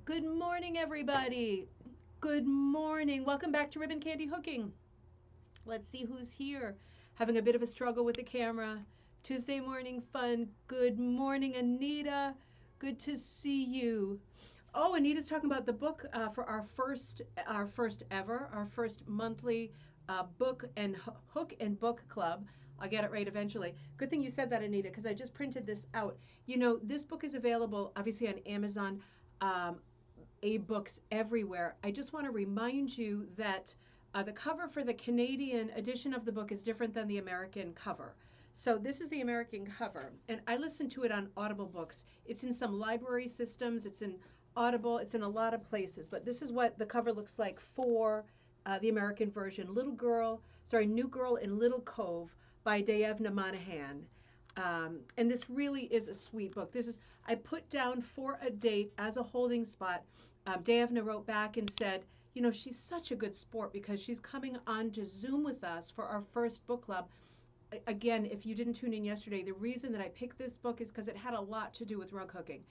Good morning, everybody. Good morning. Welcome back to Ribbon Candy Hooking. Let's see who's here. Having a bit of a struggle with the camera. Tuesday morning fun. Good morning, Anita. Good to see you. Oh, Anita's talking about the book for our first monthly book and hook and book club. I'll get it right eventually. Good thing you said that, Anita, because I just printed this out. You know, this book is available obviously on Amazon. Um, books everywhere. I just want to remind you that the cover for the Canadian edition of the book is different than the American cover. So this is the American cover, and I listened to it on Audible Books. It's in some library systems, it's in Audible, it's in a lot of places, but this is what the cover looks like for the American version. New Girl in Little Cove by Daevna Monahan. And this really is a sweet book. I put down for a date as a holding spot. Daevna wrote back and said, you know, she's such a good sport because she's coming on to Zoom with us for our first book club. Again, if you didn't tune in yesterday, the reason that I picked this book is because it had a lot to do with rug hooking.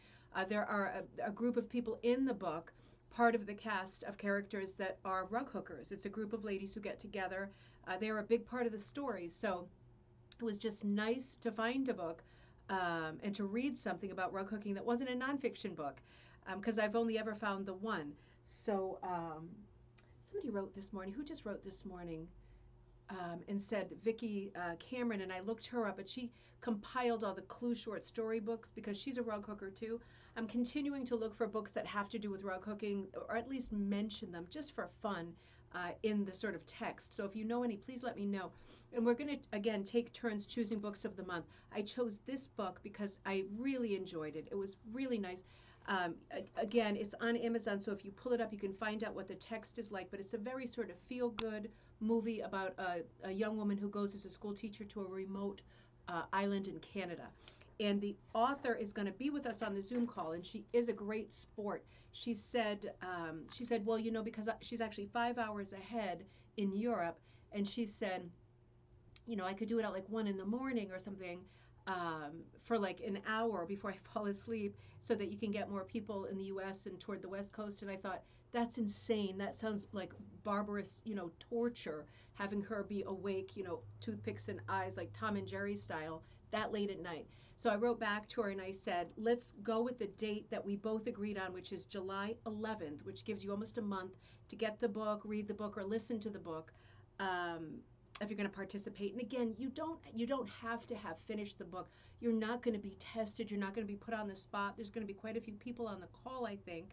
There are a group of people in the book, part of the cast of characters that are rug hookers. It's a group of ladies who get together. They are a big part of the story. So it was just nice to find a book and to read something about rug hooking that wasn't a nonfiction book, because I've only ever found the one. So somebody wrote this morning. Who just wrote this morning? And said Vicki Cameron, and I looked her up, but she compiled all the Clue short story books because she's a rug hooker too. I'm continuing to look for books that have to do with rug hooking, or at least mention them just for fun in the sort of text. So if you know any, please let me know. And we're going to, again, take turns choosing books of the month. I chose this book because I really enjoyed it. It was really nice. Again, it's on Amazon, so if you pull it up, you can find out what the text is like, but it's a very sort of feel-good movie about a young woman who goes as a school teacher to a remote island in Canada. And the author is going to be with us on the Zoom call, and she is a great sport. She said, well, you know, because she's actually 5 hours ahead in Europe, and she said, you know, I could do it at like 1 in the morning or something, for like an hour before I fall asleep so that you can get more people in the US and toward the West Coast. And I thought, that's insane. That sounds like barbarous, you know, torture, having her be awake, you know, toothpicks and eyes like Tom and Jerry style that late at night. So I wrote back to her and I said, let's go with the date that we both agreed on, which is July 11th, which gives you almost a month to get the book, read the book, or listen to the book. If you're going to participate. And again, you don't have to have finished the book. You're not going to be tested. You're not going to be put on the spot. There's going to be quite a few people on the call, I think.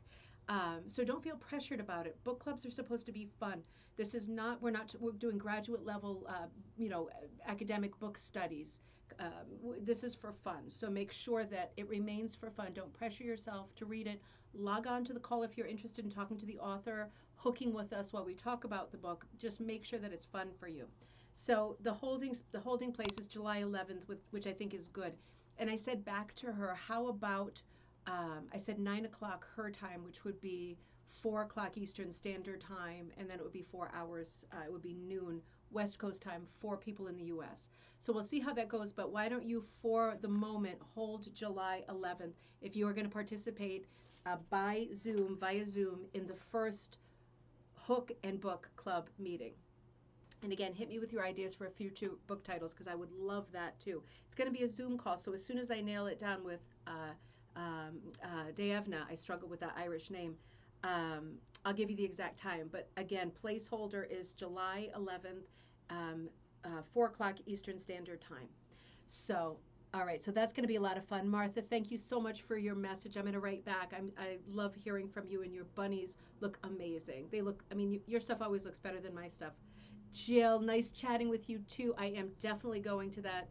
So don't feel pressured about it. Book clubs are supposed to be fun. This is not. We're doing graduate level, academic book studies. This is for fun. So make sure that it remains for fun. Don't pressure yourself to read it. Log on to the call if you're interested in talking to the author, hooking with us while we talk about the book. Just make sure that it's fun for you. So the holding place is July 11th, which I think is good. And I said back to her, how about I said 9 o'clock her time, which would be 4 o'clock Eastern Standard Time, and then it would be 4 hours. It would be noon West Coast time for people in the U.S. So we'll see how that goes. But why don't you, for the moment, hold July 11th if you are going to participate via Zoom in the first Hook and Book Club meeting. And again, hit me with your ideas for future book titles because I would love that too. It's going to be a Zoom call, so as soon as I nail it down with Daevna, I struggle with that Irish name, I'll give you the exact time. But again, placeholder is July 11th, 4 o'clock Eastern Standard Time. So, all right, so that's going to be a lot of fun. Martha, thank you so much for your message. I'm going to write back. I love hearing from you, and your bunnies look amazing. They look, I mean, your stuff always looks better than my stuff. Jill, nice chatting with you too. I am definitely going to that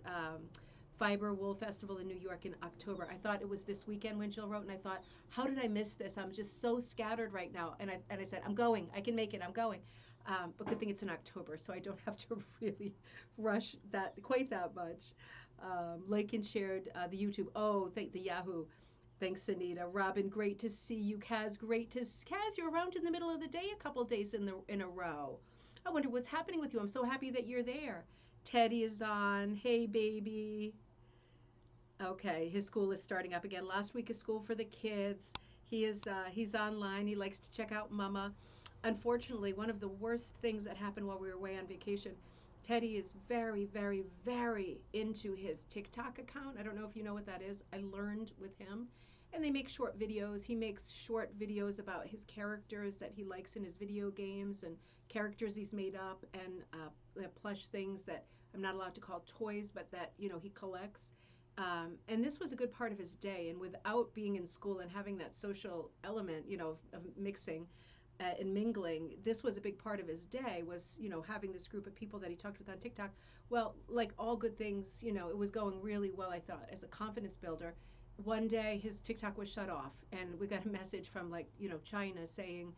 Fiber Wool Festival in New York in October. I thought it was this weekend when Jill wrote, and I thought, how did I miss this? I'm just so scattered right now. And I said, I'm going. I can make it. I'm going. But good thing it's in October, so I don't have to really rush that quite that much. Like and shared the YouTube. Oh, thank the Yahoo. Thanks, Anita. Robin, great to see you. Kaz, Kaz, you're around in the middle of the day a couple days in a row. I wonder what's happening with you. I'm so happy that you're there. Teddy is on. Hey, baby. Okay, his school is starting up again. Last week of school for the kids. He's online. He likes to check out Mama. Unfortunately, one of the worst things that happened while we were away on vacation, Teddy is very, very, very into his TikTok account. I don't know if you know what that is. I learned with him. And they make short videos. He makes short videos about his characters that he likes in his video games and characters he's made up and plush things that I'm not allowed to call toys, but that, he collects. And this was a good part of his day. And without being in school and having that social element, of mixing and mingling, this was a big part of his day was, having this group of people that he talked with on TikTok. Well, like all good things, it was going really well, I thought, as a confidence builder. One day his TikTok was shut off and we got a message from China saying,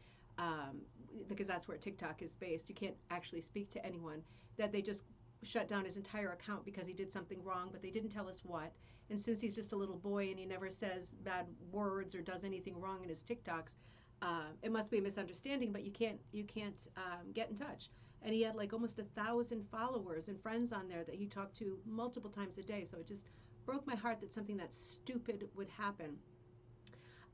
because that's where TikTok is based, you can't actually speak to anyone, that they just shut down his entire account because he did something wrong, but they didn't tell us what. And since he's just a little boy and he never says bad words or does anything wrong in his TikToks, it must be a misunderstanding. But you can't get in touch. And he had like almost 1,000 followers and friends on there that he talked to multiple times a day. So it just broke my heart that something that stupid would happen.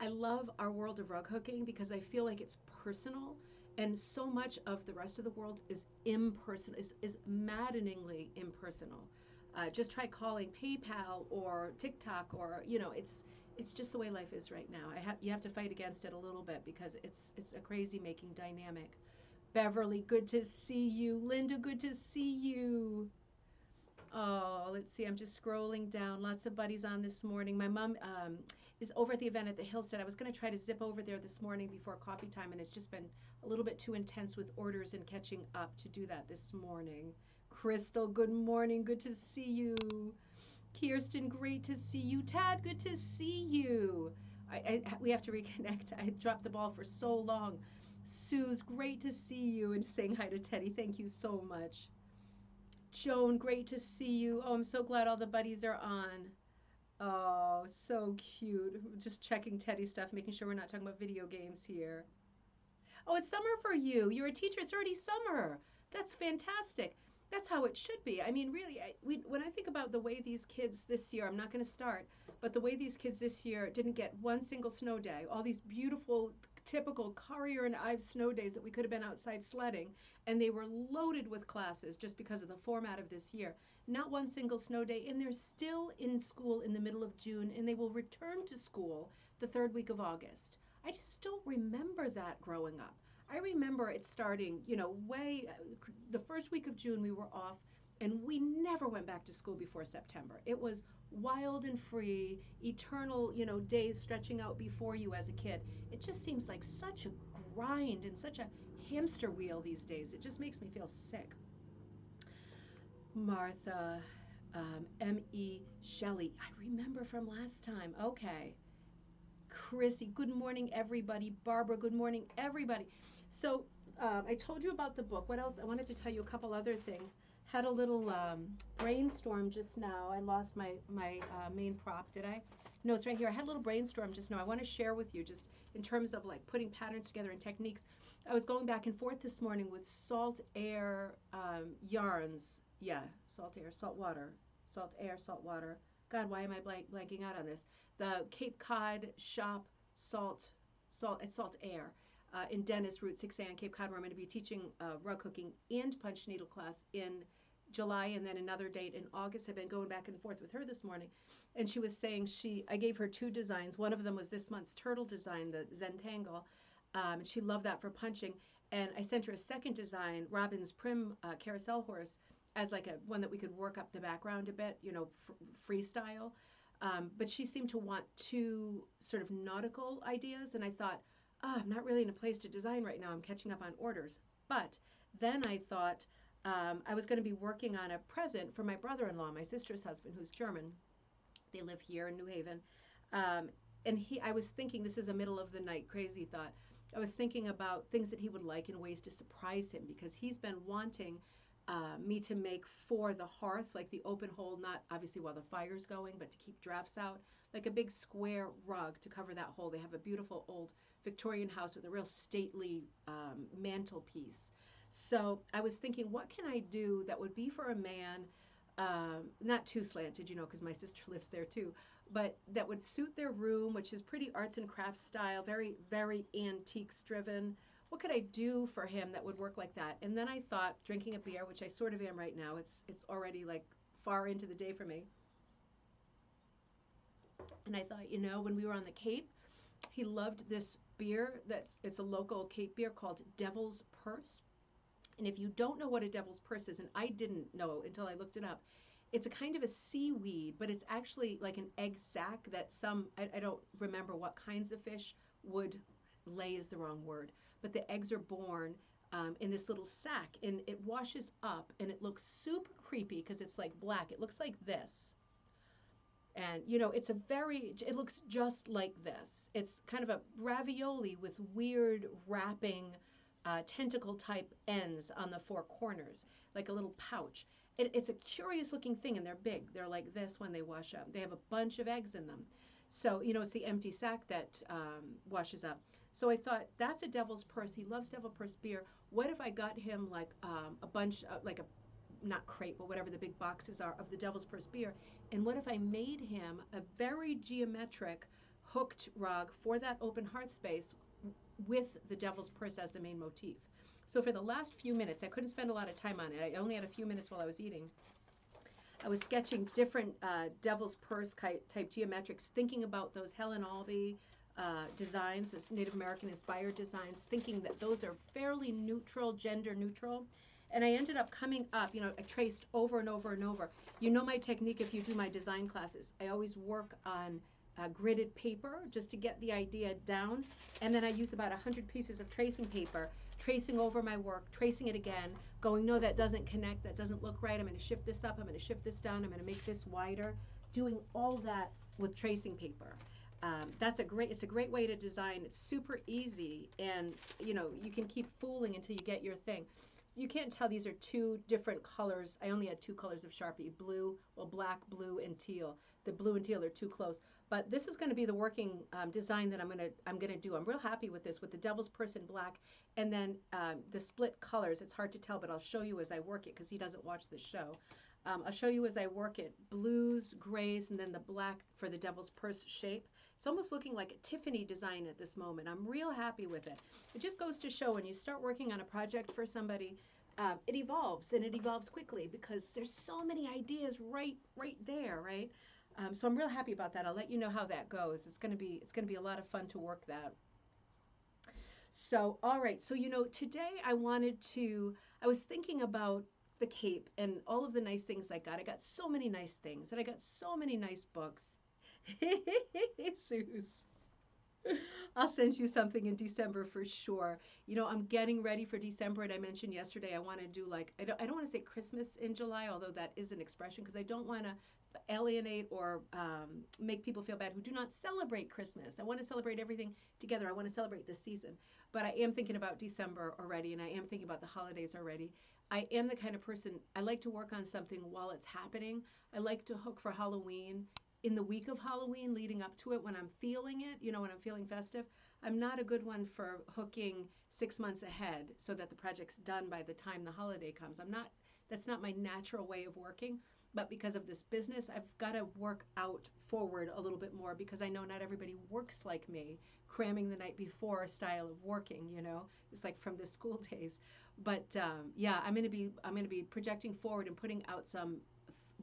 I love our world of rug hooking because I feel like it's personal, and so much of the rest of the world is impersonal, is maddeningly impersonal. Just try calling PayPal or TikTok, or it's just the way life is right now. You have to fight against it a little bit because it's a crazy making dynamic. Beverly, good to see you. Linda, good to see you. Oh, let's see. I'm just scrolling down. Lots of buddies on this morning. My mom is over at the event at the Hillstead. I was going to try to zip over there this morning before coffee time, and it's just been a little bit too intense with orders and catching up to do that this morning. Crystal, good morning. Good to see you. Kirsten, great to see you. Tad, good to see you. We have to reconnect. I dropped the ball for so long. Sue's, great to see you, and saying hi to Teddy. Thank you so much. Joan, great to see you. Oh, I'm so glad all the buddies are on. Oh, so cute. Just checking Teddy stuff, making sure we're not talking about video games here. Oh, it's summer for you. You're a teacher. It's already summer. That's fantastic. That's how it should be. I mean, really, when I think about the way these kids this year, I'm not going to start, but the way these kids this year didn't get one single snow day, all these beautiful, typical Collier and Ives snow days that we could have been outside sledding, and they were loaded with classes just because of the format of this year. Not one single snow day, and they're still in school in the middle of June, and they will return to school the third week of August. I just don't remember that growing up. I remember it starting, the first week of June we were off, and we never went back to school before September. It was wild and free, eternal, days stretching out before you as a kid. It just seems like such a grind and such a hamster wheel these days. It just makes me feel sick. Martha, M.E. Shelley. I remember from last time. Okay. Chrissy, good morning, everybody. Barbara, good morning, everybody. So I told you about the book. What else? I wanted to tell you a couple other things. Had a little brainstorm just now. I lost my main prop. Did I? No, it's right here. I had a little brainstorm just now. I want to share with you just in terms of like putting patterns together and techniques. I was going back and forth this morning with salt air yarns. Yeah, salt air, salt water, salt air, salt water. God, why am I blanking out on this? The Cape Cod shop salt air in Dennis, Route 6A on Cape Cod, where I'm going to be teaching rug hooking and punch needle class in July, and then another date in August. I've been going back and forth with her this morning, and she was saying I gave her two designs. One of them was this month's turtle design, the Zentangle, and she loved that for punching. And I sent her a second design, Robin's Prim carousel horse, as like a one that we could work up the background a bit, freestyle. But she seemed to want two sort of nautical ideas, and I thought, I'm not really in a place to design right now. I'm catching up on orders. But then I thought I was going to be working on a present for my brother-in-law, my sister's husband, who's German. They live here in New Haven. Um, and I was thinking, this is a middle of the night crazy thought. I was thinking about things that he would like and ways to surprise him because he's been wanting me to make for the hearth, like the open hole, not obviously while the fire's going, but to keep drafts out, like a big square rug to cover that hole. They have a beautiful old Victorian house with a real stately mantelpiece. So I was thinking, what can I do that would be for a man, not too slanted, because my sister lives there too, but that would suit their room, which is pretty arts and crafts style, very, very antiques driven. What could I do for him that would work like that? And then I thought, drinking a beer, which I sort of am right now. It's already like far into the day for me. And I thought, when we were on the Cape, he loved this beer it's a local Cape beer called Devil's Purse. And if you don't know what a devil's purse is, and I didn't know until I looked it up, it's a kind of a seaweed, but it's actually like an egg sac that I don't remember what kinds of fish would lay is the wrong word, but the eggs are born in this little sack and it washes up and it looks super creepy because it's like black. It looks like this. And it looks just like this. It's kind of a ravioli with weird wrapping tentacle type ends on the four corners, like a little pouch. It's a curious looking thing, and they're big. They're like this when they wash up. They have a bunch of eggs in them. So, it's the empty sack that washes up. So I thought, that's a devil's purse. He loves devil purse beer. What if I got him like a bunch, like a not crate, but whatever the big boxes are of the Devil's Purse beer. And what if I made him a very geometric hooked rug for that open hearth space with the Devil's Purse as the main motif? So for the last few minutes, I couldn't spend a lot of time on it. I only had a few minutes while I was eating. I was sketching different Devil's Purse type geometrics, thinking about those Helen Albee designs, those Native American inspired designs, thinking that those are fairly neutral, gender neutral. And I ended up coming up, I traced over and over and over. You know my technique if you do my design classes. I always work on gridded paper just to get the idea down. And then I use about 100 pieces of tracing paper, tracing over my work, tracing it again, going, no, that doesn't connect, that doesn't look right. I'm going to shift this up, I'm going to shift this down, I'm going to make this wider. Doing all that with tracing paper. It's a great way to design. It's super easy, and you can keep fooling until you get your thing. You can't tell these are two different colors. I only had two colors of Sharpie, black, blue, and teal. The blue and teal are too close. But this is going to be the working design that I'm gonna do. I'm real happy with this, with the Devil's Purse in black, and then the split colors. It's hard to tell, but I'll show you as I work it because he doesn't watch the show. I'll show you as I work it, blues, grays, and then the black for the Devil's Purse shape. It's almost looking like a Tiffany design at this moment. I'm real happy with it. It just goes to show when you start working on a project for somebody, it evolves, and it evolves quickly because there's so many ideas right there, right? So I'm real happy about that. I'll let you know how that goes. It's gonna be a lot of fun to work that. So, all right. So, today I was thinking about the Cape and all of the nice things I got. I got so many nice things, and I got so many nice books. Jesus. I'll send you something in December for sure. I'm getting ready for December, and I mentioned yesterday I want to do like I don't want to say Christmas in July, although that is an expression because I don't want to alienate or make people feel bad who do not celebrate Christmas. I want to celebrate everything together. I want to celebrate this season, but I am thinking about December already, and I am thinking about the holidays already. I am the kind of person, I like to work on something while it's happening. I like to hook for Halloween in the week of Halloween leading up to it when I'm feeling it, when I'm feeling festive. I'm not a good one for hooking 6 months ahead so that the project's done by the time the holiday comes. That's not my natural way of working. But because of this business, I've got to work out forward a little bit more because I know not everybody works like me, cramming the night before style of working. It's like from the school days. But yeah, I'm gonna be projecting forward and putting out some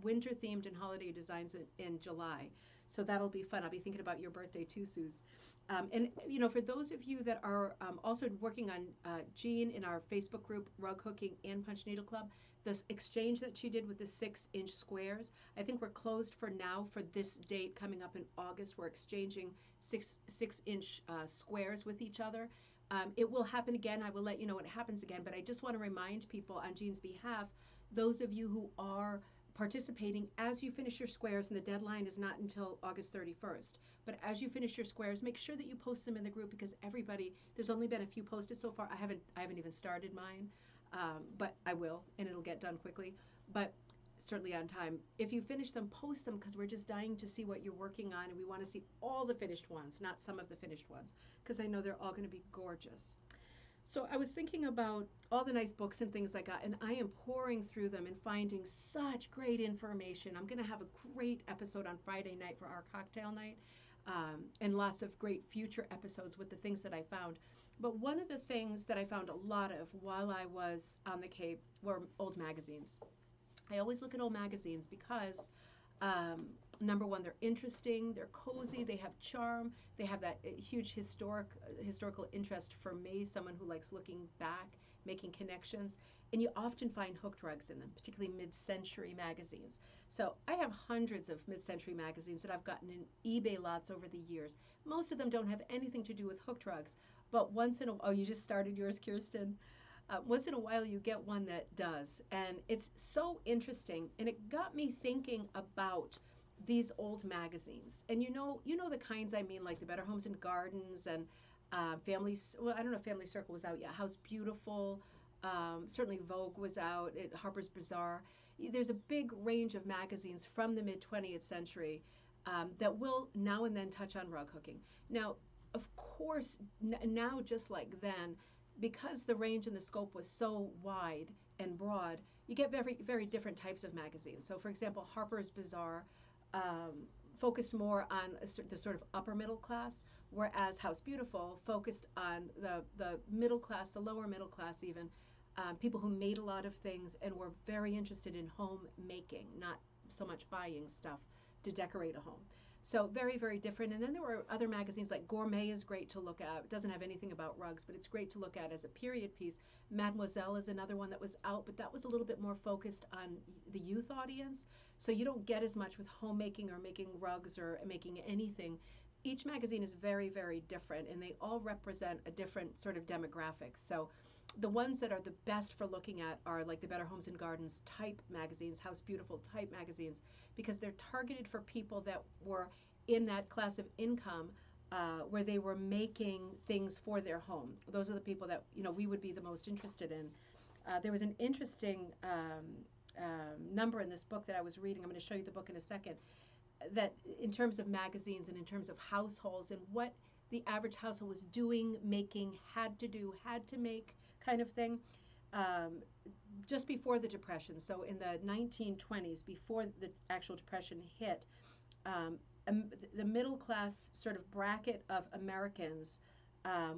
winter themed and holiday designs in July. So that'll be fun. I'll be thinking about your birthday too, Suze. And for those of you that are also working on Jean in our Facebook group, Rug Hooking and Punch Needle Club, this exchange that she did with the 6-inch squares, I think we're closed for now for this date coming up in August. We're exchanging six-inch squares with each other. It will happen again. I will let you know when it happens again, but I just want to remind people on Jean's behalf, those of you who are participating, as you finish your squares, and the deadline is not until August 31st, but as you finish your squares, make sure that you post them in the group because there's only been a few posted so far. I haven't even started mine, but I will, and it'll get done quickly, but certainly on time. If you finish them, post them because we're just dying to see what you're working on, and we want to see all the finished ones, not some of the finished ones, because I know they're all going to be gorgeous. So I was thinking about all the nice books and things I got, and I am pouring through them and finding such great information. I'm going to have a great episode on Friday night for our cocktail night, and lots of great future episodes with the things that I found. But one of the things that I found a lot of while I was on the Cape were old magazines. I always look at old magazines because um, number one, they're interesting, they're cozy, they have charm, they have that huge historical interest for me, someone who likes looking back, making connections, and you often find hooked rugs in them, particularly mid-century magazines. So I have hundreds of mid-century magazines that I've gotten in eBay lots over the years. Most of them don't have anything to do with hooked rugs, but once in a oh, you just started yours, Kirsten. Once in a while, you get one that does, and it's so interesting. And it got me thinking about these old magazines. And you know the kinds I mean, like the Better Homes and Gardens and Families. Well, I don't know if Family Circle was out yet. House Beautiful, certainly Vogue was out. Harper's Bazaar. There's a big range of magazines from the mid 20th century that will now and then touch on rug hooking. Now, of course, now just like then, because the range and the scope was so wide and broad, you get very, very different types of magazines. So, for example, Harper's Bazaar focused more on the sort of upper middle class, whereas House Beautiful focused on the middle class, the lower middle class even, people who made a lot of things and were very interested in home making, not so much buying stuff to decorate a home. So very, very different. And then there were other magazines like Gourmet is great to look at. It doesn't have anything about rugs, but it's great to look at as a period piece. Mademoiselle is another one that was out, but that was a little bit more focused on the youth audience. So you don't get as much with homemaking or making rugs or making anything. Each magazine is very, very different, and they all represent a different sort of demographic. So the ones that are the best for looking at are like the Better Homes and Gardens type magazines, House Beautiful type magazines, because they're targeted for people that were in that class of income where they were making things for their home. Those are the people that we would be the most interested in. There was an interesting number in this book that I was reading. I'm going to show you the book in a second. That in terms of magazines and in terms of households and what the average household was doing, making, had to do, had to make kind of thing. Um, just before the Depression, so in the 1920s, before the actual Depression hit, um, the middle class sort of bracket of Americans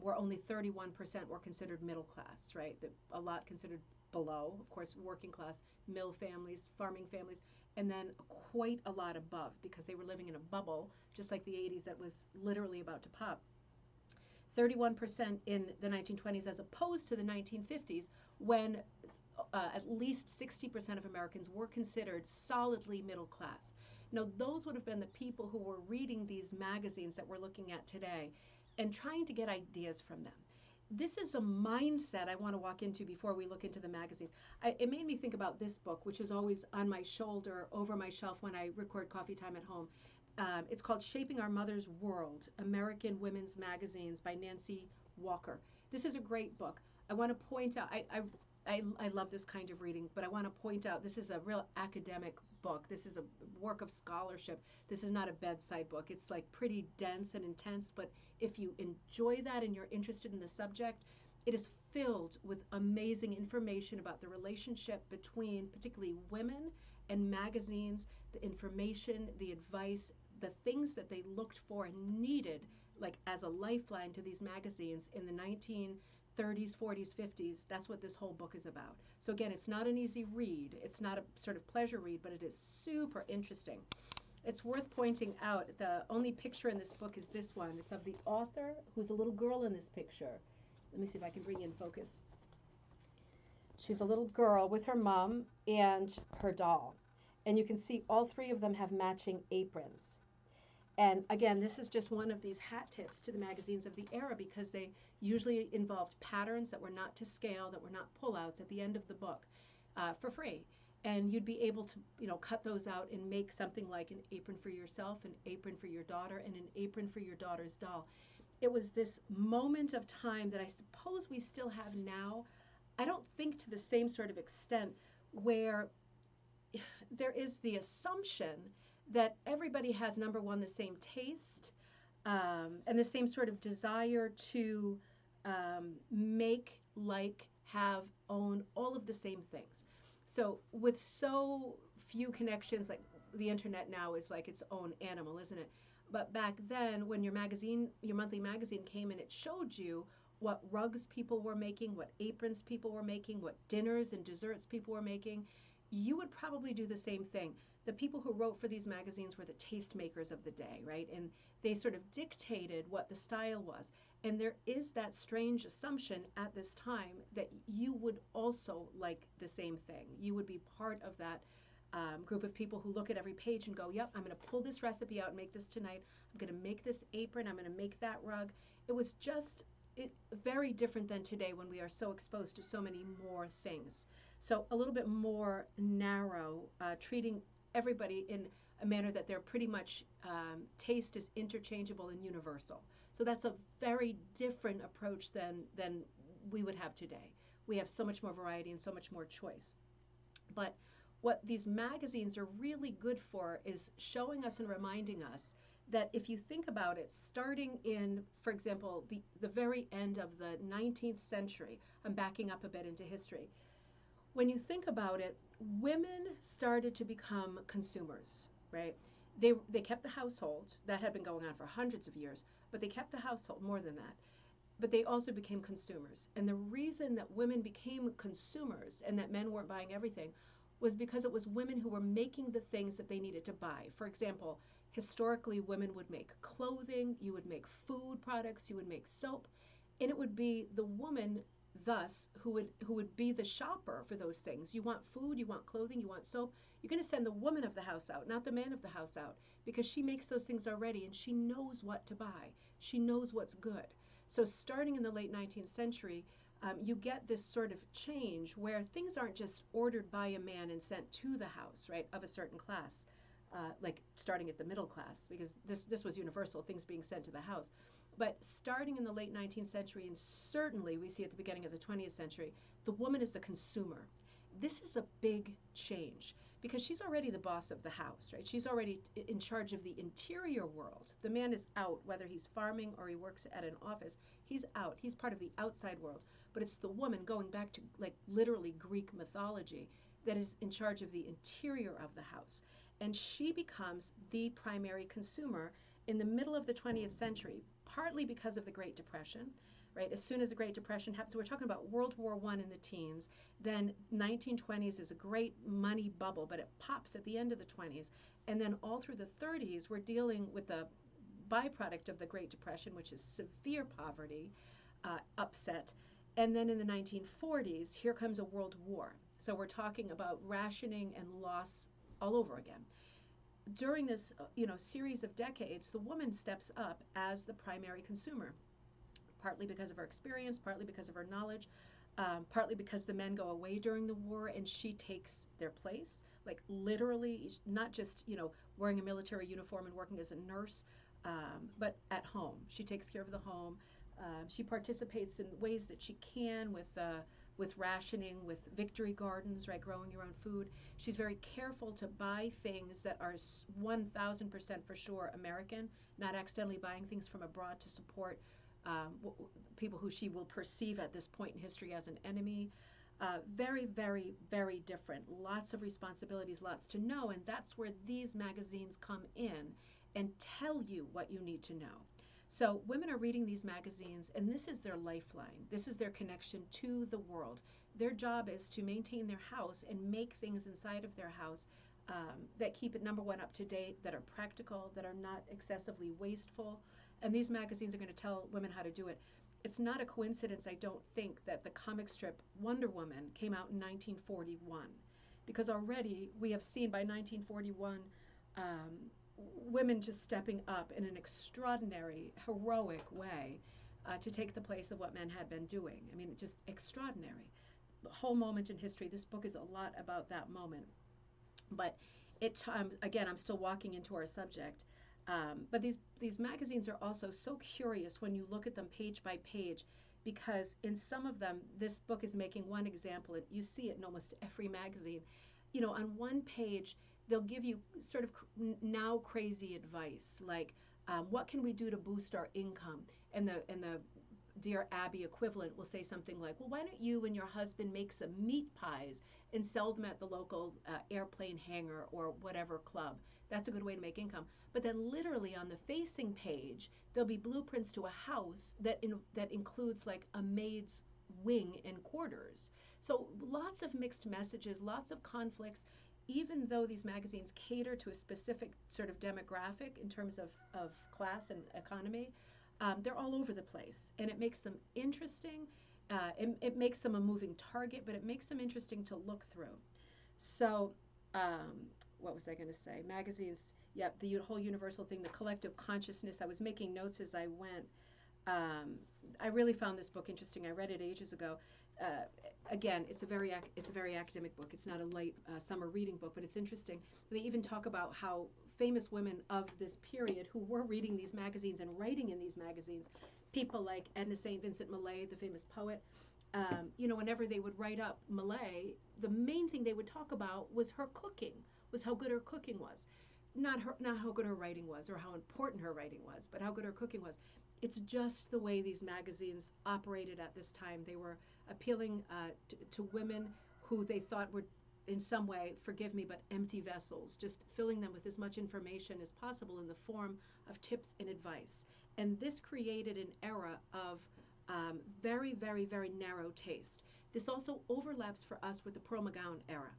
where only 31% were considered middle class, right? A lot considered below, of course, working class, mill families, farming families, and then quite a lot above because they were living in a bubble, just like the 80s that was literally about to pop. 31% in the 1920s as opposed to the 1950s when at least 60% of Americans were considered solidly middle class. Now, those would have been the people who were reading these magazines that we're looking at today and trying to get ideas from them. This is a mindset I want to walk into before we look into the magazines. It made me think about this book, which is always on my shoulder, over my shelf when I record coffee time at home. It's called Shaping Our Mother's World, American Women's Magazines by Nancy Walker. This is a great book. I want to point out, I love this kind of reading, but I want to point out this is a real academic book. This is a work of scholarship. This is not a bedside book. It's like pretty dense and intense, but if you enjoy that and you're interested in the subject, it is filled with amazing information about the relationship between particularly women and magazines, the information, the advice, the things that they looked for and needed like as a lifeline to these magazines in the 1930s, 40s, 50s. That's what this whole book is about. So again, it's not an easy read. It's not a sort of pleasure read, but it is super interesting. It's worth pointing out the only picture in this book is this one. It's of the author, who's a little girl in this picture. Let me see if I can bring in focus. She's a little girl with her mom and her doll. And you can see all three of them have matching aprons. And again, this is just one of these hat tips to the magazines of the era because they usually involved patterns that were not to scale, that were not pullouts at the end of the book for free. And you'd be able to, cut those out and make something like an apron for yourself, an apron for your daughter, and an apron for your daughter's doll. It was this moment of time that I suppose we still have now. I don't think to the same sort of extent where there is the assumption that everybody has, number one, the same taste and the same sort of desire to make, like, have, own all of the same things. So with so few connections, like the internet now is like its own animal, isn't it? But back then, when your magazine, your monthly magazine came and it showed you what rugs people were making, what aprons people were making, what dinners and desserts people were making, you would probably do the same thing. The people who wrote for these magazines were the tastemakers of the day, right? And they sort of dictated what the style was. And there is that strange assumption at this time that you would also like the same thing. You would be part of that group of people who look at every page and go, yep, I'm going to pull this recipe out and make this tonight. I'm going to make this apron. I'm going to make that rug. It was just very different than today when we are so exposed to so many more things. So a little bit more narrow, treating everybody in a manner that they're pretty much taste is interchangeable and universal. So that's a very different approach than we would have today. We have so much more variety and so much more choice. But what these magazines are really good for is showing us and reminding us that if you think about it, starting in, for example, the very end of the 19th century, I'm backing up a bit into history. When you think about it, women started to become consumers, right? They kept the household. That had been going on for hundreds of years, but they kept the household more than that. But they also became consumers. And the reason that women became consumers and that men weren't buying everything was because it was women who were making the things that they needed to buy. For example, historically, women would make clothing, you would make food products, you would make soap, and it would be the woman thus who would be the shopper for those things. You want food, you want clothing, you want soap. You're going to send the woman of the house out, not the man of the house out, because she makes those things already and she knows what to buy. She knows what's good. So starting in the late 19th century, you get this sort of change where things aren't just ordered by a man and sent to the house, right, of a certain class, like starting at the middle class, because this was universal, things being sent to the house. But starting in the late 19th century, and certainly we see at the beginning of the 20th century, the woman is the consumer. This is a big change because she's already the boss of the house, right? She's already in charge of the interior world. The man is out, whether he's farming or he works at an office, he's out. He's part of the outside world. But it's the woman, going back to like literally Greek mythology, that is in charge of the interior of the house. And she becomes the primary consumer in the middle of the 20th century, partly because of the Great Depression, right? As soon as the Great Depression happens, we're talking about World War I in the teens, then 1920s is a great money bubble, but it pops at the end of the 20s. And then all through the 30s, we're dealing with the byproduct of the Great Depression, which is severe poverty, upset. And then in the 1940s, here comes a world war. So we're talking about rationing and loss all over again. During this series of decades, the woman steps up as the primary consumer, partly because of her experience, partly because of her knowledge, partly because the men go away during the war and she takes their place, like literally, not just wearing a military uniform and working as a nurse, but at home. She takes care of the home. She participates in ways that she can with rationing, with victory gardens, right, growing your own food. She's very careful to buy things that are 1,000% for sure American, not accidentally buying things from abroad to support people who she will perceive at this point in history as an enemy. Very, very, very different. Lots of responsibilities, lots to know, and that's where these magazines come in and tell you what you need to know. So women are reading these magazines, and this is their lifeline. This is their connection to the world. Their job is to maintain their house and make things inside of their house that keep it, number one, up to date, that are practical, that are not excessively wasteful. And these magazines are going to tell women how to do it. It's not a coincidence, I don't think, that the comic strip Wonder Woman came out in 1941, because already we have seen by 1941 women just stepping up in an extraordinary, heroic way to take the place of what men had been doing. I mean, just extraordinary. The whole moment in history, this book is a lot about that moment. But again, I'm still walking into our subject. But these magazines are also so curious when you look at them page by page, because in some of them, this book is making one example. You see it in almost every magazine. On one page, they'll give you sort of now crazy advice, like what can we do to boost our income? And the Dear Abby equivalent will say something like, well, why don't you and your husband make some meat pies and sell them at the local airplane hangar or whatever club? That's a good way to make income. But then literally on the facing page, there'll be blueprints to a house that includes like a maid's wing and quarters. So lots of mixed messages, lots of conflicts. Even though these magazines cater to a specific sort of demographic in terms of class and economy, they're all over the place, and it makes them interesting. It makes them a moving target, but it makes them interesting to look through. So, what was I going to say? Magazines, yep, the whole universal thing, the collective consciousness. I was making notes as I went. Um, I really found this book interesting. I read it ages ago. Uh, Again, it's a very academic book. It's not a light summer reading book, but it's interesting. They even talk about how famous women of this period who were reading these magazines and writing in these magazines, people like Edna St. Vincent Millay, the famous poet, whenever they would write up Millay, the main thing they would talk about was her cooking, was how good her cooking was. Not how good her writing was or how important her writing was, but how good her cooking was. It's just the way these magazines operated at this time. They were appealing to women who they thought were in some way, forgive me, but empty vessels, just filling them with as much information as possible in the form of tips and advice. And this created an era of very, very, very narrow taste. This also overlaps for us with the Pearl McGowan era.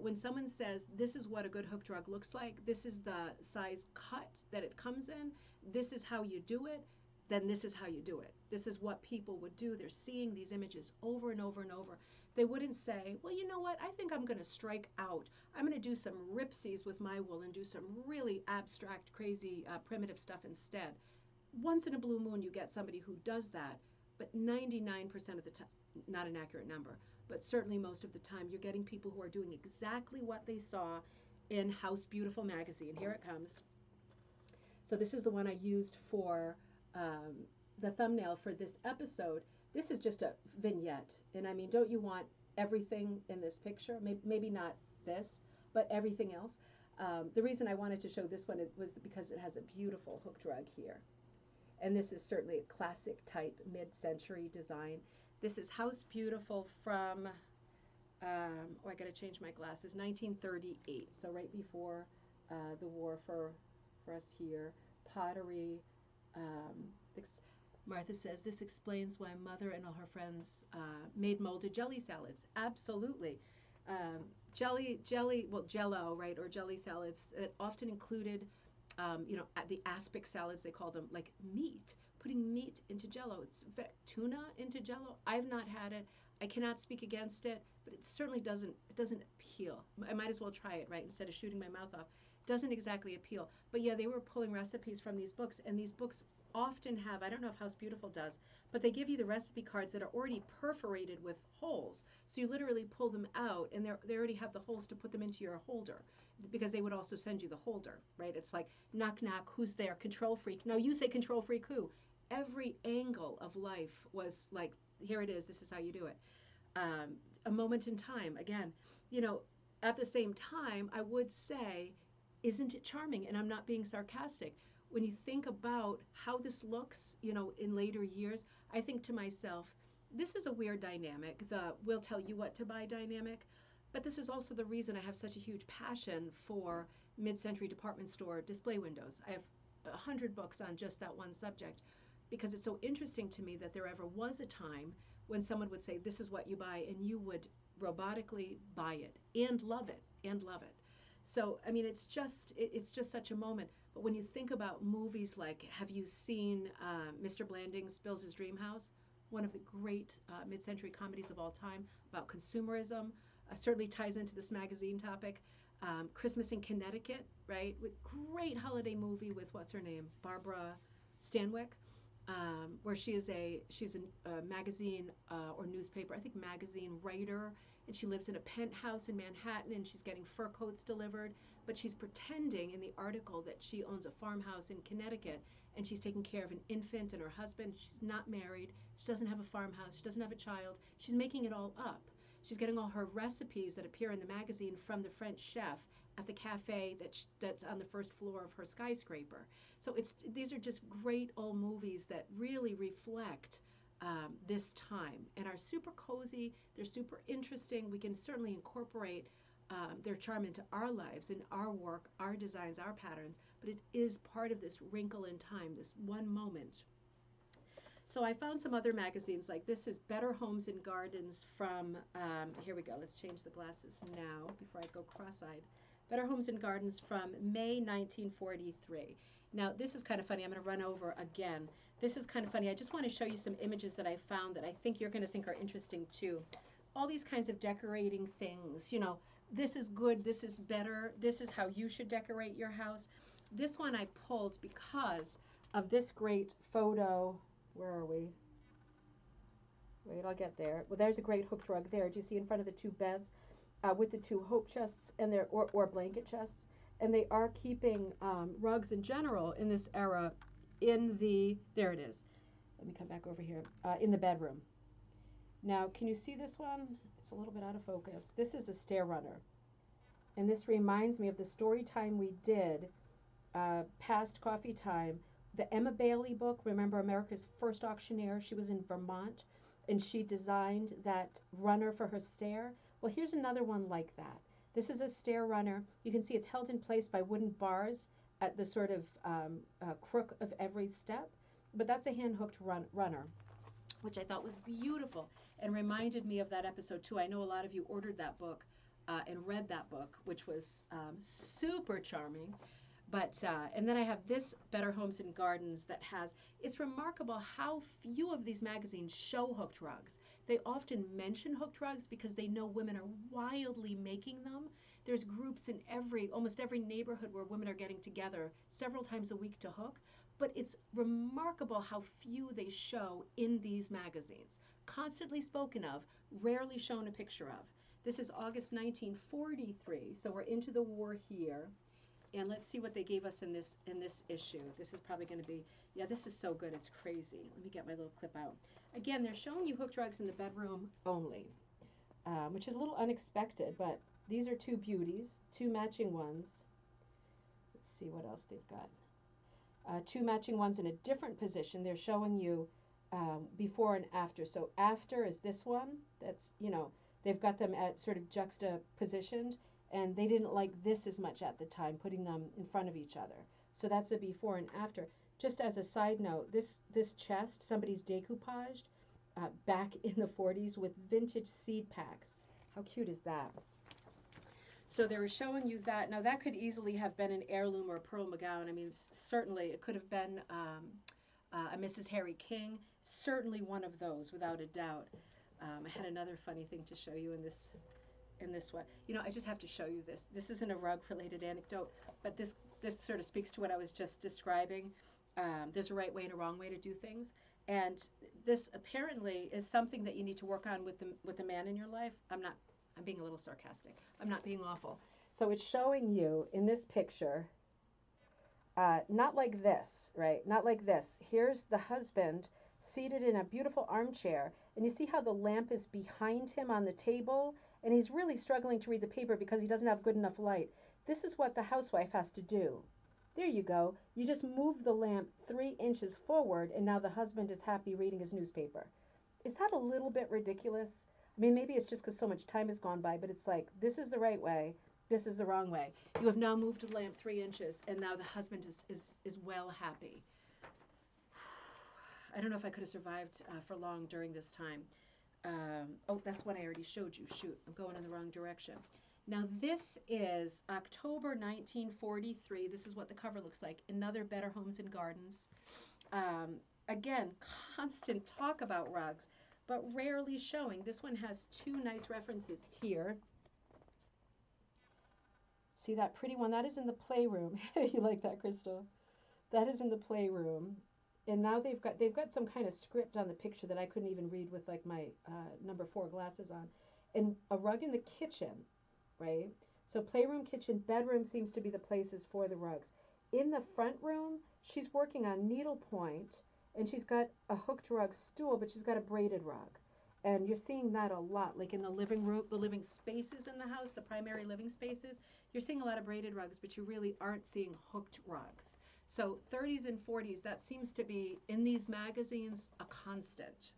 When someone says, this is what a good hook drug looks like, this is the size cut that it comes in, this is how you do it, then this is how you do it. This is what people would do. They're seeing these images over and over and over. They wouldn't say, well, you know what? I think I'm going to strike out. I'm going to do some ripsies with my wool and do some really abstract, crazy, primitive stuff instead. Once in a blue moon, you get somebody who does that, but 99% of the time, not an accurate number, but certainly most of the time, you're getting people who are doing exactly what they saw in House Beautiful magazine. Here it comes. So this is the one I used for um, the thumbnail for this episode. This is just a vignette. And I mean, don't you want everything in this picture? Maybe not this, but everything else. The reason I wanted to show this one was because it has a beautiful hook drug here. And this is certainly a classic type mid-century design. This is House Beautiful from, I got to change my glasses, 1938. So right before the war for us here. Pottery. Martha says, this explains why Mother and all her friends made molded jelly salads. Absolutely. Jello, right, or jelly salads that often included, the aspic salads, they call them, like meat, putting meat into Jello. It's tuna into Jello. I've not had it. I cannot speak against it, but it certainly doesn't appeal. I might as well try it, right, instead of shooting my mouth off. Doesn't exactly appeal. But yeah, they were pulling recipes from these books, and these books often have, I don't know if House Beautiful does, but they give you the recipe cards that are already perforated with holes. So you literally pull them out, and they already have the holes to put them into your holder, because they would also send you the holder, right? It's like, knock, knock, who's there? Control freak. Now you say control freak who? Every angle of life was like, here it is, this is how you do it. A moment in time, again, at the same time, I would say, isn't it charming? And I'm not being sarcastic. When you think about how this looks, in later years, I think to myself, this is a weird dynamic, the we'll tell you what to buy dynamic. But this is also the reason I have such a huge passion for mid-century department store display windows. I have 100 books on just that one subject, because it's so interesting to me that there ever was a time when someone would say, this is what you buy, and you would robotically buy it and love it and love it. So, I mean, it's just such a moment. But when you think about movies like, have you seen Mr. Blanding's Bill's Dream House? One of the great mid-century comedies of all time about consumerism. Certainly ties into this magazine topic. Christmas in Connecticut, right? With great holiday movie with, what's her name? Barbara Stanwyck. Where she's a magazine or newspaper, I think magazine writer, and she lives in a penthouse in Manhattan, and she's getting fur coats delivered, but she's pretending in the article that she owns a farmhouse in Connecticut, and she's taking care of an infant and her husband. She's not married. She doesn't have a farmhouse. She doesn't have a child. She's making it all up. She's getting all her recipes that appear in the magazine from the French chef at the cafe that's on the first floor of her skyscraper. So these are just great old movies that really reflect this time and are super cozy. They're super interesting. We can certainly incorporate their charm into our lives, in our work, our designs, our patterns, but it is part of this wrinkle in time, this one moment. So I found some other magazines, like this is Better Homes and Gardens from, here we go, let's change the glasses now before I go cross-eyed. Better Homes and Gardens from May 1943. Now, this is kind of funny. I'm going to run over again. This is kind of funny. I just want to show you some images that I found that I think you're going to think are interesting too. All these kinds of decorating things, you know, this is good, this is better, this is how you should decorate your house. This one I pulled because of this great photo. Where are we? Wait, I'll get there. Well, there's a great hooked rug there. Do you see in front of the two beds with the two hope chests and their or blanket chests? And they are keeping rugs in general in this era in the, there it is. Let me come back over here, in the bedroom. Now, can you see this one? It's a little bit out of focus. This is a stair runner. And this reminds me of the story time we did past coffee time. The Emma Bailey book, remember America's First Auctioneer? She was in Vermont and she designed that runner for her stair. Well, here's another one like that. This is a stair runner. You can see it's held in place by wooden bars at the sort of crook of every step, but that's a hand-hooked runner, which I thought was beautiful and reminded me of that episode too. I know a lot of you ordered that book and read that book, which was super charming. But, and then I have this Better Homes and Gardens that has, it's remarkable how few of these magazines show hooked rugs. They often mention hooked rugs because they know women are wildly making them. There's groups in almost every neighborhood where women are getting together several times a week to hook. But it's remarkable how few they show in these magazines. Constantly spoken of, rarely shown a picture of. This is August 1943, so we're into the war here. And let's see what they gave us in this issue. This is probably going to be, yeah, this is so good, it's crazy. Let me get my little clip out. Again, they're showing you hooked rugs in the bedroom only, which is a little unexpected, but these are two beauties, two matching ones. Let's see what else they've got. Two matching ones in a different position. They're showing you before and after. So after is this one. That's, you know, they've got them at sort of juxtapositioned. And they didn't like this as much at the time, putting them in front of each other. So that's a before and after. Just as a side note, this chest, somebody's decoupaged back in the 40s with vintage seed packs. How cute is that? So they were showing you that. Now that could easily have been an heirloom or a Pearl McGowan. I mean, certainly it could have been a Mrs. Harry King. Certainly one of those, without a doubt. I had another funny thing to show you in this one. You know, I just have to show you this. This isn't a rug-related anecdote, but this sort of speaks to what I was just describing. There's a right way and a wrong way to do things, and this apparently is something that you need to work on with the man in your life. I'm being a little sarcastic. I'm not being awful. So it's showing you in this picture, not like this, right? Not like this. Here's the husband seated in a beautiful armchair, and you see how the lamp is behind him on the table, and he's really struggling to read the paper because he doesn't have good enough light. This is what the housewife has to do. There you go. You just move the lamp 3 inches forward, and now the husband is happy reading his newspaper. Is that a little bit ridiculous? I mean, maybe it's just because so much time has gone by, but it's like, this is the right way, this is the wrong way. You have now moved the lamp 3 inches, and now the husband is well happy. I don't know if I could have survived for long during this time. Oh, that's what I already showed you. Shoot, I'm going in the wrong direction. Now this is October 1943. This is what the cover looks like. Another Better Homes and Gardens. Again, constant talk about rugs, but rarely showing. This one has two nice references here. See that pretty one? That is in the playroom. You like that, Crystal? That is in the playroom. And now they've got some kind of script on the picture that I couldn't even read with like my number 4 glasses on. And a rug in the kitchen, right? So playroom, kitchen, bedroom seems to be the places for the rugs. In the front room, she's working on needlepoint, and she's got a hooked rug stool, but she's got a braided rug. And you're seeing that a lot, like in the living room, the living spaces in the house, the primary living spaces. You're seeing a lot of braided rugs, but you really aren't seeing hooked rugs. So 30s and 40s, that seems to be, in these magazines, a constant.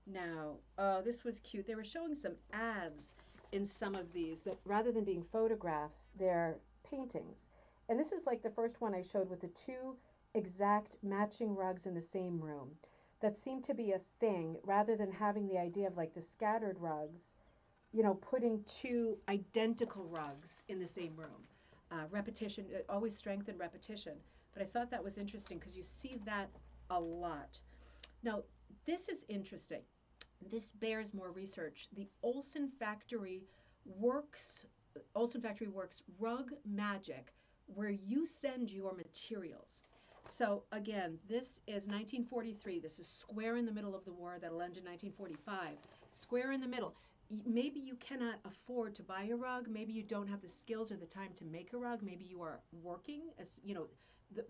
Now, oh, this was cute. They were showing some ads in some of these that rather than being photographs, they're paintings. And this is like the first one I showed with the two exact matching rugs in the same room. That seemed to be a thing rather than having the idea of like the scattered rugs, putting two identical rugs in the same room. Repetition, always strengthen repetition. But I thought that was interesting because you see that a lot. Now, this is interesting. This bears more research. The works Olson Factory works rug magic where you send your materials. So again, this is 1943. This is square in the middle of the war that'll end in 1945. Square in the middle. Maybe you cannot afford to buy a rug. Maybe you don't have the skills or the time to make a rug. Maybe you are working as,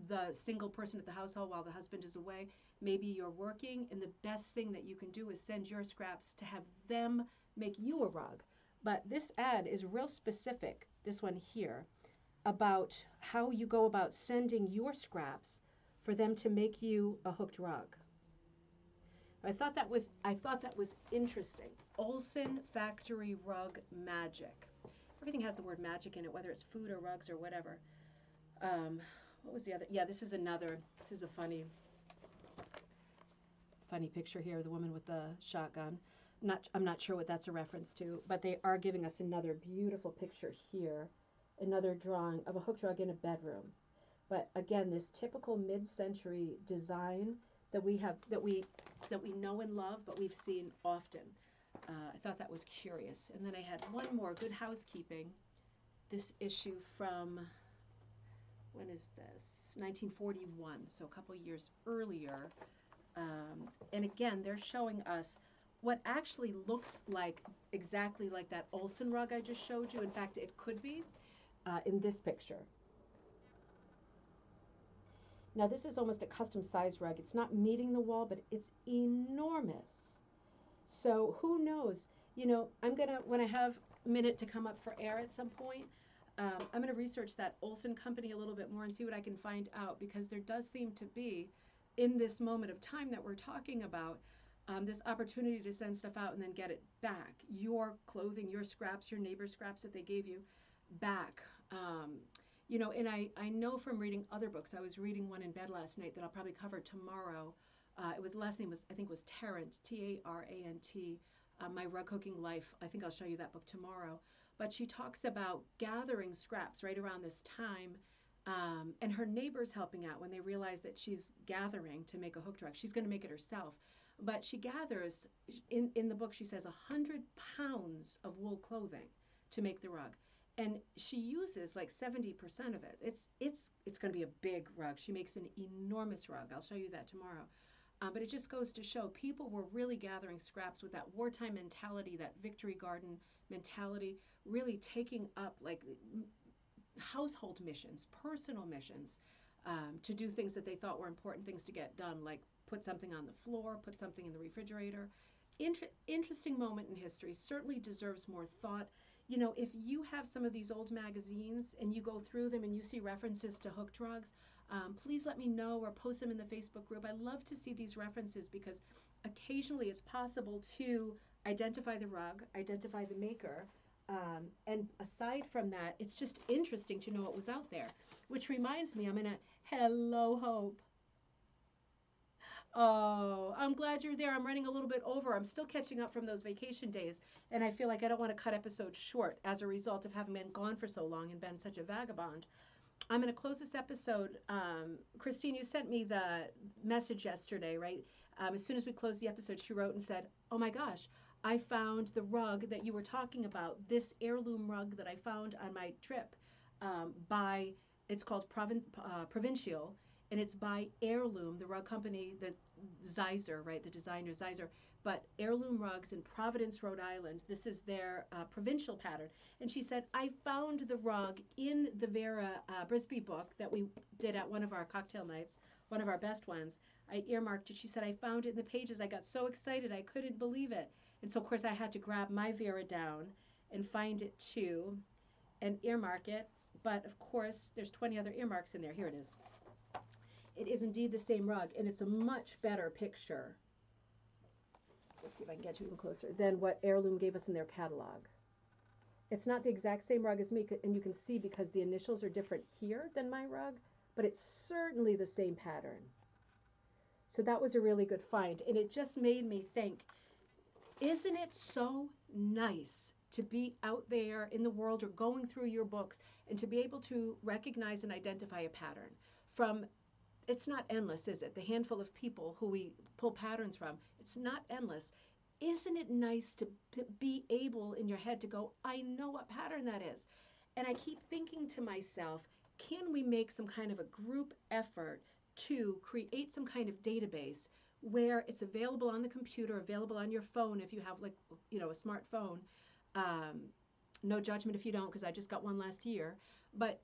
the single person at the household while the husband is away. Maybe you're working, and the best thing that you can do is send your scraps to have them make you a rug. But this ad is real specific, this one here, about how you go about sending your scraps for them to make you a hooked rug. I thought that was interesting. Olson Factory Rug Magic. Everything has the word magic in it, whether it's food or rugs or whatever. Um, what was the other? Yeah, this is another. This is a funny picture here. The woman with the shotgun. I'm not sure what that's a reference to, but they are giving us another beautiful picture here. Another drawing of a hooked rug in a bedroom. But again, this typical mid-century design that we know and love, but we've seen often. I thought that was curious. And then I had one more, Good Housekeeping. This issue from, when is this? 1941, so a couple years earlier. And again, they're showing us what actually looks like exactly like that Olson rug I just showed you. In fact, it could be in this picture. Now this is almost a custom size rug. It's not meeting the wall, but it's enormous. So who knows? I'm gonna, when I have a minute to come up for air at some point, I'm gonna research that Olson company a little bit more and see what I can find out, because there does seem to be, in this moment of time that we're talking about, this opportunity to send stuff out and then get it back. Your clothing, your scraps, your neighbor's scraps that they gave you, back. And I know from reading other books, I was reading one in bed last night that I'll probably cover tomorrow. It was, last name was, I think, was Tarrant, Tarant. My Rug Hooking Life. I think I'll show you that book tomorrow. But she talks about gathering scraps right around this time, and her neighbors helping out when they realize that she's gathering to make a hooked rug. She's going to make it herself. But she gathers, in the book, she says 100 pounds of wool clothing to make the rug. And she uses like 70% of it. It's going to be a big rug. She makes an enormous rug. I'll show you that tomorrow. But it just goes to show people were really gathering scraps with that wartime mentality, that victory garden mentality, really taking up like household missions, personal missions, to do things that they thought were important things to get done, like put something on the floor, put something in the refrigerator. Interesting moment in history, certainly deserves more thought. If you have some of these old magazines and you go through them and you see references to hooked rugs, please let me know or post them in the Facebook group. I love to see these references because occasionally it's possible to identify the rug, identify the maker, and aside from that, it's just interesting to know what was out there. Which reminds me, I'm in a Hello Hope. Oh, I'm glad you're there. I'm running a little bit over. I'm still catching up from those vacation days, and I feel like I don't want to cut episodes short as a result of having been gone for so long and been such a vagabond. I'm going to close this episode. Christine, you sent me the message yesterday, right? As soon as we closed the episode, she wrote and said, "Oh my gosh, I found the rug that you were talking about, this heirloom rug that I found on my trip by, it's called Provincial, and it's by Heirloom, the rug company, the Zeiser, right, the designer Zeiser, but Heirloom Rugs in Providence, Rhode Island. This is their provincial pattern." And she said, "I found the rug in the Vera Brisby book that we did at one of our cocktail nights, one of our best ones. I earmarked it." She said, "I found it in the pages. I got so excited. I couldn't believe it." And so, of course, I had to grab my Vera down and find it too and earmark it. But, of course, there's 20 other earmarks in there. Here it is. It is indeed the same rug, and it's a much better picture. let's see if I can get you even closer, than what Heirloom gave us in their catalog. It's not the exact same rug as me, and you can see because the initials are different here than my rug, but it's certainly the same pattern. So that was a really good find. And it just made me think, isn't it so nice to be out there in the world or going through your books and to be able to recognize and identify a pattern from, it's not endless, is it? The handful of people who we pull patterns from, it's not endless. Isn't it nice to be able in your head to go, I know what pattern that is? And I keep thinking to myself, can we make some kind of a group effort to create some kind of database where it's available on the computer, available on your phone if you have, like, a smartphone. Um, no judgment if you don't, because I just got one last year. But,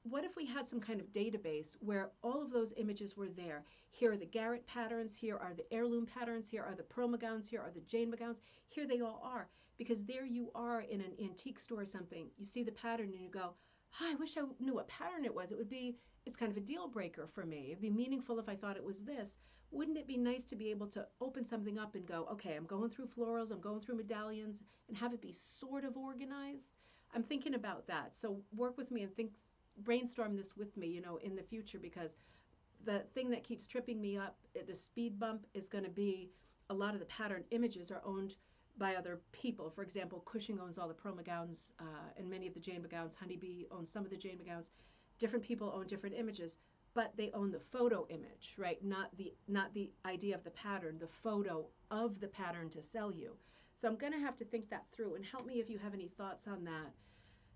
what if we had some kind of database where all of those images were there? Here are the Garrett patterns, here are the Heirloom patterns, here are the Pearl McGowns, here are the Jane McGowns, here they all are. Because there you are in an antique store or something, you see the pattern and you go, oh, I wish I knew what pattern it was. It's kind of a deal breaker for me. It'd be meaningful if I thought it was this. Wouldn't it be nice to be able to open something up and go, okay, I'm going through florals, I'm going through medallions, and have it be sort of organized? I'm thinking about that. So work with me and brainstorm this with me, in the future, because the thing that keeps tripping me up, the speed bump, is going to be a lot of the pattern images are owned by other people. For example, Cushing owns all the Pearl McGowns and many of the Jane McGowns. Honeybee owns some of the Jane McGowns. Different people own different images, but they own the photo image, right? Not the idea of the pattern, the photo of the pattern to sell you. So I'm going to have to think that through, and help me if you have any thoughts on that,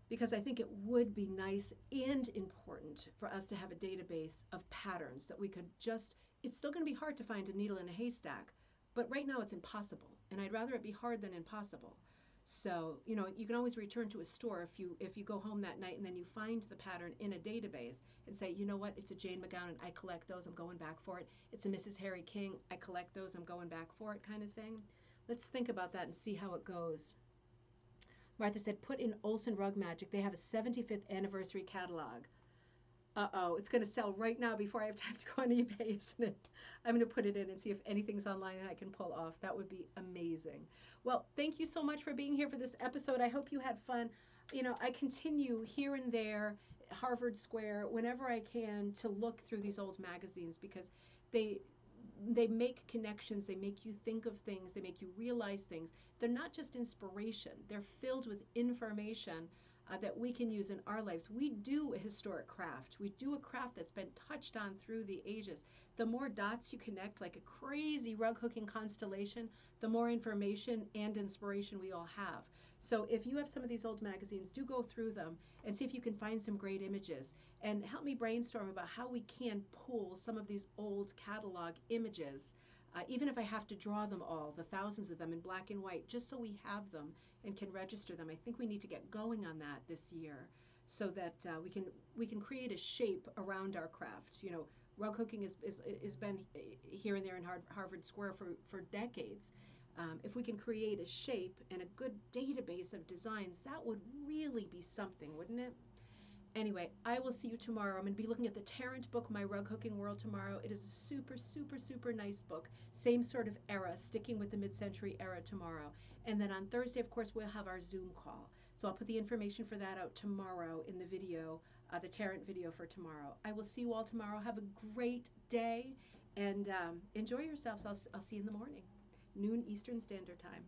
because I think it would be nice and important for us to have a database of patterns that we could just, it's still going to be hard to find a needle in a haystack, but right now it's impossible. And I'd rather it be hard than impossible. So, you can always return to a store if you go home that night and then you find the pattern in a database and say, you know what, it's a Jane McGowan, I collect those, I'm going back for it. It's a Mrs. Harry King, I collect those, I'm going back for it, kind of thing. Let's think about that and see how it goes. Martha said, put in Olson Rug Magic. They have a 75th anniversary catalog. Uh-oh, it's going to sell right now before I have time to go on eBay, isn't it? I'm going to put it in and see if anything's online that I can pull off. That would be amazing. Well, thank you so much for being here for this episode. I hope you had fun. I continue here and there, Harvard Square, whenever I can, to look through these old magazines, because they they make connections, they make you think of things, they make you realize things. They're not just inspiration, they're filled with information that we can use in our lives. We do a historic craft. We do a craft that's been touched on through the ages. The more dots you connect, like a crazy rug hooking constellation, the more information and inspiration we all have. So if you have some of these old magazines, do go through them and see if you can find some great images. And help me brainstorm about how we can pull some of these old catalog images, even if I have to draw them all, the thousands of them in black and white, just so we have them and can register them. I think we need to get going on that this year, so that we can create a shape around our craft. Rug hooking is been here and there in Harvard Square for decades. If we can create a shape and a good database of designs, that would really be something, wouldn't it? Anyway, I will see you tomorrow. I'm going to be looking at the Tarrant book, My Rug Hooking World, tomorrow. It is a super, super, super nice book. Same sort of era, sticking with the mid-century era tomorrow. And then on Thursday, of course, we'll have our Zoom call. So I'll put the information for that out tomorrow in the video, the Tarrant video for tomorrow. I will see you all tomorrow. Have a great day, and enjoy yourselves. I'll see you in the morning, noon Eastern Standard Time.